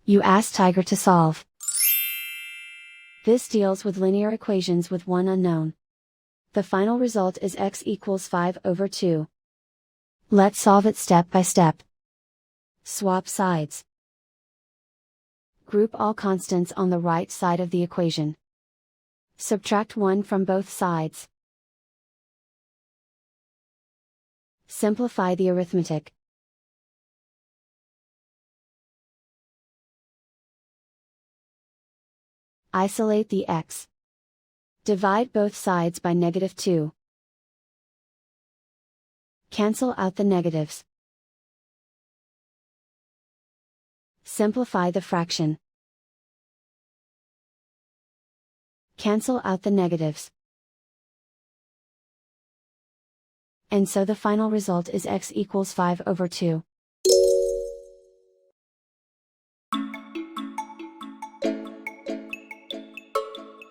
You ask Tiger to solve. This deals with linear equations with one unknown. The final result is x equals 5/2. Let's solve it step by step. Swap sides. Group all constants on the right side of the equation. Subtract 1 from both sides. Simplify the arithmetic. Isolate the x. Divide both sides by -2. Cancel out the negatives. Simplify the fraction. Cancel out the negatives. And so the final result is x equals 5/2.